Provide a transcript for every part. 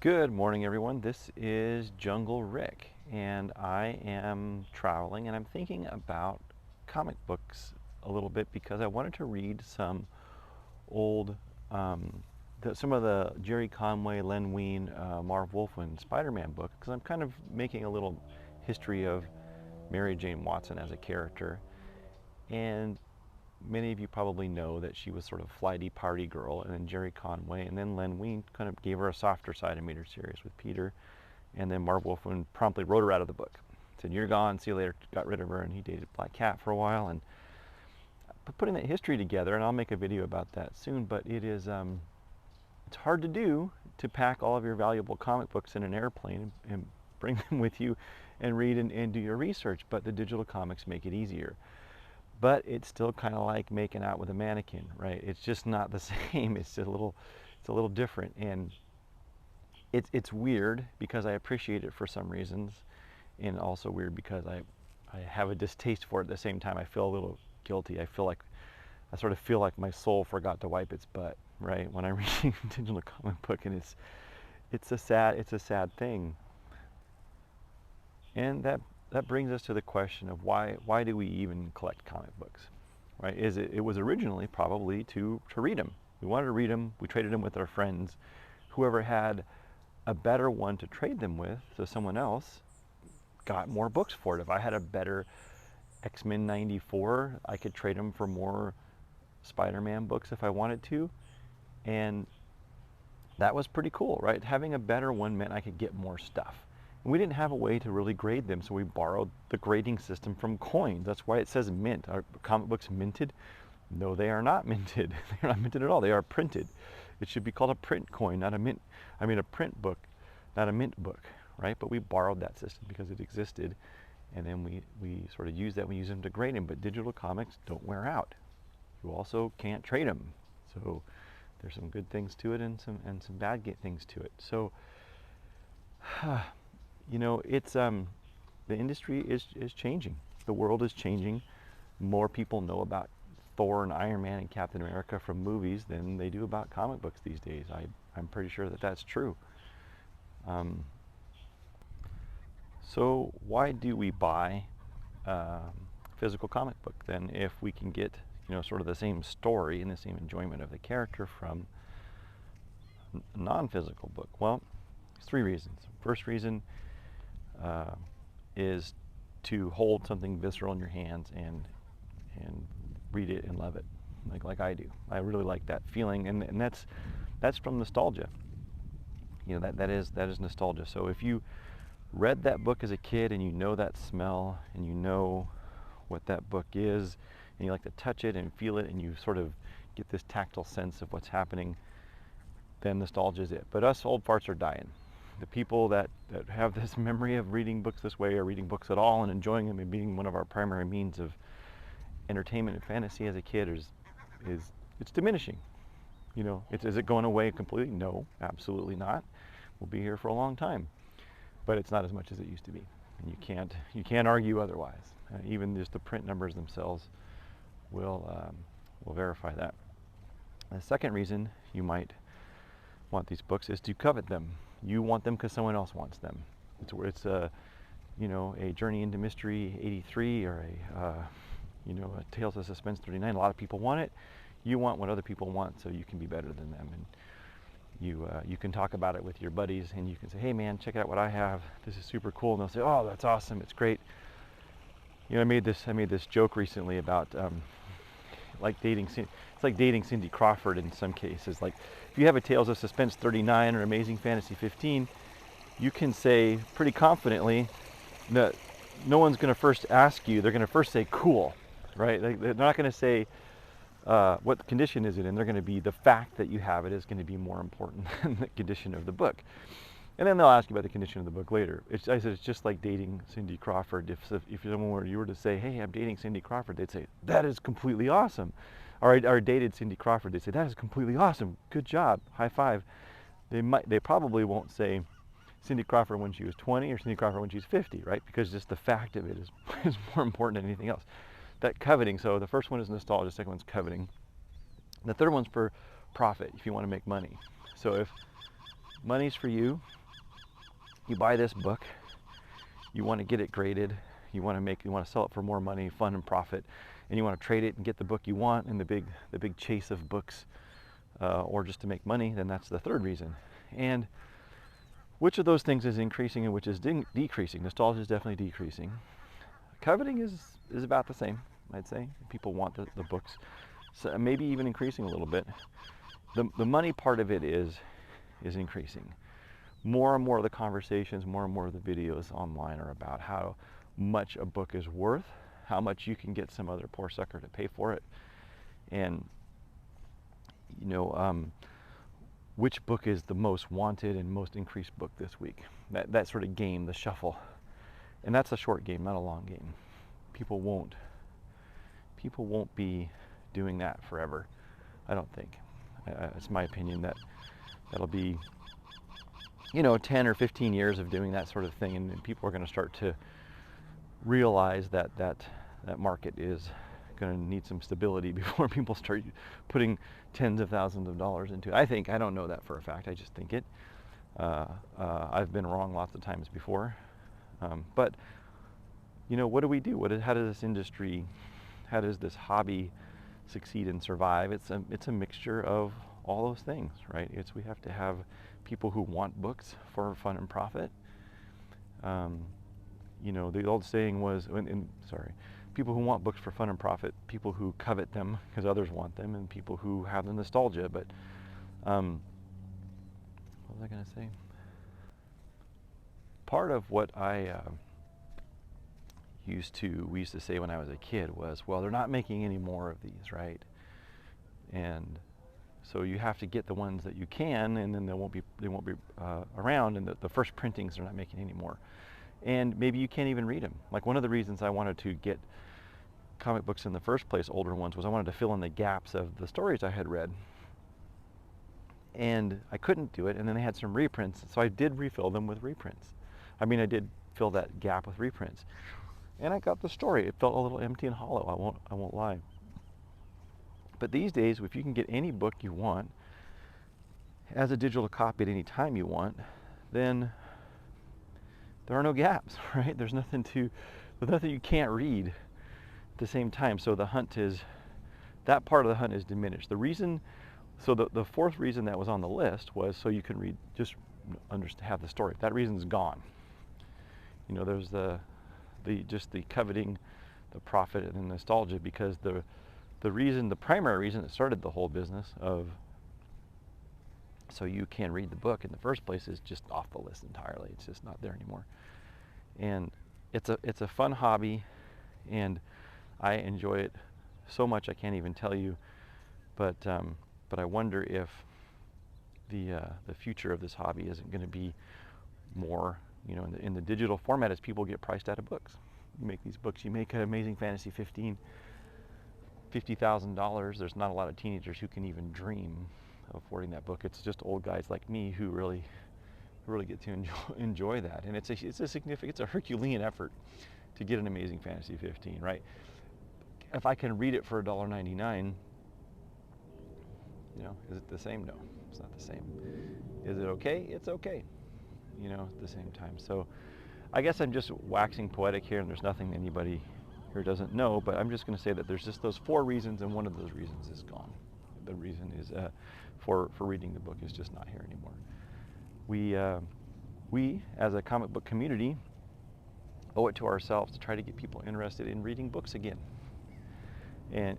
Good morning, everyone. This is Jungle Rick, and I am traveling and I'm thinking about comic books a little bit because I wanted to read some old, some of the Jerry Conway, Len Wein, Marv Wolfman Spider-Man books because I'm kind of making a little history of Mary Jane Watson as a character. And many of you probably know that she was sort of flighty party girl, and then Jerry Conway, and then Len Wein kind of gave her a softer side and made her serious with Peter, and then Marv Wolfman promptly wrote her out of the book. Said, "You're gone, see you later," got rid of her, and he dated Black Cat for a while. And putting that history together, and I'll make a video about that soon, but it's hard to do, to pack all of your valuable comic books in an airplane and bring them with you and read and do your research, but the digital comics make it easier. But it's still kind of like making out with a mannequin, right? It's just not the same. It's a little different, and it's weird because I appreciate it for some reasons, and also weird because I have a distaste for it at the same time. I feel a little guilty. I sort of feel like my soul forgot to wipe its butt, right? When I'm reading a digital comic book, and it's a sad thing, and that brings us to the question of why do we even collect comic books, right? It was originally probably to read them. We wanted to read them. We traded them with our friends. Whoever had a better one to trade them with, so someone else got more books for it. If I had a better X-Men 94, I could trade them for more Spider-Man books if I wanted to, and that was pretty cool, right? Having a better one meant I could get more stuff. And we didn't have a way to really grade them, so we borrowed the grading system from coins. That's why it says mint. Are comic books minted? No, they are not minted. They're not minted at all. They are printed. It should be called a print coin, not a mint. I mean, a print book, not a mint book, right? But we borrowed that system because it existed, and then we sort of use that. We use them to grade them. But digital comics don't wear out. You also can't trade them. So there's some good things to it and some bad things to it. So you know, it's the industry is changing. The world is changing. More people know about Thor and Iron Man and Captain America from movies than they do about comic books these days. I'm pretty sure that that's true. So why do we buy physical comic book then, if we can get, you know, sort of the same story and the same enjoyment of the character from a non-physical book? Well, there's three reasons. First reason is to hold something visceral in your hands and read it and love it, like I do. I really like that feeling, and that's from nostalgia. You know, that is nostalgia. So if you read that book as a kid and you know that smell and you know what that book is, and you like to touch it and feel it, and you sort of get this tactile sense of what's happening, then nostalgia is it. But us old farts are dying. The people that have this memory of reading books this way, or reading books at all and enjoying them and being one of our primary means of entertainment and fantasy as a kid, it's diminishing. You know, is it going away completely? No, absolutely not. We'll be here for a long time, but it's not as much as it used to be, and you can't argue otherwise. Even just the print numbers themselves will verify that. The second reason you might want these books is to covet them. You want them because someone else wants them. It's a, you know, a Journey into Mystery 83 or you know, a Tales of Suspense 39. A lot of people want it. You want what other people want, so you can be better than them, and you can talk about it with your buddies, and you can say, "Hey man, check out what I have. This is super cool." And they'll say, "Oh, that's awesome. It's great." You know, I made this joke recently about like it's like dating Cindy Crawford in some cases. Like, if you have a Tales of Suspense 39 or Amazing Fantasy 15, you can say pretty confidently that no one's going to first ask you. They're going to first say cool, right? They're not going to say what condition is it in. They're going to be, the fact that you have it is going to be more important than the condition of the book. And then they'll ask you about the condition of the book later. I said it's just like dating Cindy Crawford. If you were to say, "Hey, I'm dating Cindy Crawford," they'd say, "That is completely awesome." Or dated Cindy Crawford, they'd say, "That is completely awesome. Good job. High five." They probably won't say Cindy Crawford when she was 20 or Cindy Crawford when she's 50, right? Because just the fact of it is more important than anything else. That coveting. So the first one is nostalgia. The second one's coveting. The third one's for profit, if you want to make money. So if money's for you. You buy this book, you want to get it graded, you want to sell it for more money, fun and profit, and you want to trade it and get the book you want in the big chase of books, or just to make money, then that's the third reason. And which of those things is increasing and which is decreasing? Nostalgia is definitely decreasing. Coveting is about the same, I'd say. People want the books, so maybe even increasing a little bit. The money part of it is increasing. More and more of the conversations, more and more of the videos online are about how much a book is worth, how much you can get some other poor sucker to pay for it, and which book is the most wanted and most increased book this week. That sort of game, the shuffle. And that's a short game, not a long game. People won't be doing that forever, I don't think. It's my opinion that that'll be 10 or 15 years of doing that sort of thing, and people are going to start to realize that market is going to need some stability before people start putting tens of thousands of dollars into it. I don't know that for a fact, I just think it. I've been wrong lots of times before. But what do we do? How does this industry, how does this hobby succeed and survive? It's a mixture of all those things, right? We have to have people who want books for fun and profit. The old saying was, people who want books for fun and profit, people who covet them because others want them, and people who have the nostalgia. But what was I going to say? Part of what we used to say when I was a kid was, well, they're not making any more of these, right? And so you have to get the ones that you can, and then they won't be around, and the first printings they're not making anymore. And maybe you can't even read them. Like, one of the reasons I wanted to get comic books in the first place, older ones, was I wanted to fill in the gaps of the stories I had read. And I couldn't do it, and then they had some reprints, so I did refill them with reprints. I did fill that gap with reprints. And I got the story. It felt a little empty and hollow, I won't lie. But these days, if you can get any book you want as a digital copy at any time you want, then there are no gaps, right? There's nothing you can't read at the same time. So that part of the hunt is diminished. The fourth reason that was on the list was so you can read, just have the story. That reason's gone. There's the coveting, the profit, and the nostalgia, because the primary reason that started the whole business of so you can read the book in the first place is just off the list entirely. It's just not there anymore. And it's a fun hobby, and I enjoy it so much I can't even tell you. But I wonder if the future of this hobby isn't going to be more, in the digital format, as people get priced out of books. You make these books. You make an Amazing Fantasy 15, $50,000. There's not a lot of teenagers who can even dream of affording that book. It's just old guys like me who really get to enjoy that. And it's a Herculean effort to get an Amazing Fantasy 15, right? If I can read it for $1.99, is it the same? No, it's not the same. Is it okay? It's okay, at the same time. So I guess I'm just waxing poetic here, and there's nothing anybody here doesn't know, but I'm just going to say that there's just those four reasons, and one of those reasons is gone. The reason is for reading the book is just not here anymore. We as a comic book community owe it to ourselves to try to get people interested in reading books again, and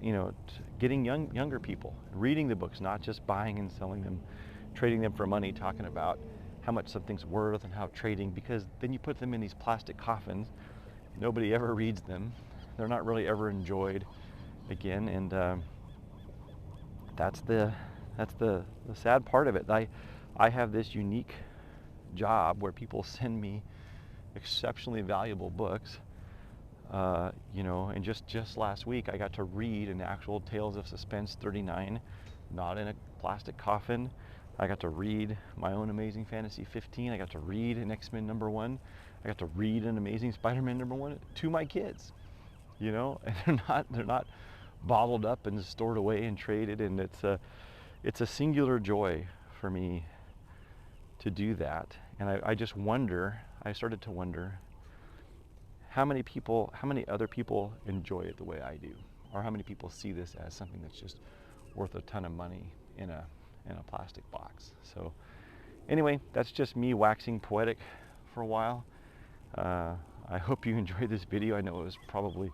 getting younger people reading the books, not just buying and selling them, trading them for money, talking about how much something's worth and how trading, because then you put them in these plastic coffins. Nobody ever reads them. They're not really ever enjoyed again, and that's the sad part of it. I have this unique job where people send me exceptionally valuable books, and just last week I got to read an actual Tales of Suspense 39, not in a plastic coffin. I got to read my own Amazing Fantasy 15. I got to read an X-Men #1. I got to read an Amazing Spider-Man #1 to my kids, and they're not bottled up and stored away and traded. And it's a singular joy for me to do that. And I just wonder, I started to wonder how many other people enjoy it the way I do, or how many people see this as something that's just worth a ton of money in a plastic box. So anyway, that's just me waxing poetic for a while. I hope you enjoyed this video. I know it was probably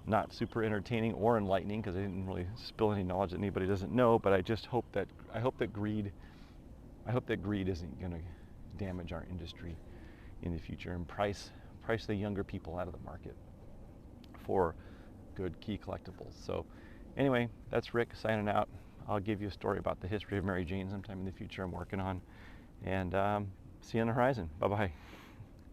not super entertaining or enlightening because I didn't really spill any knowledge that anybody doesn't know, but I just hope that greed isn't going to damage our industry in the future and price the younger people out of the market for good key collectibles. So anyway, that's Rick signing out. I'll give you a story about the history of Mary Jane sometime in the future I'm working on, and see you on the horizon. Bye-bye.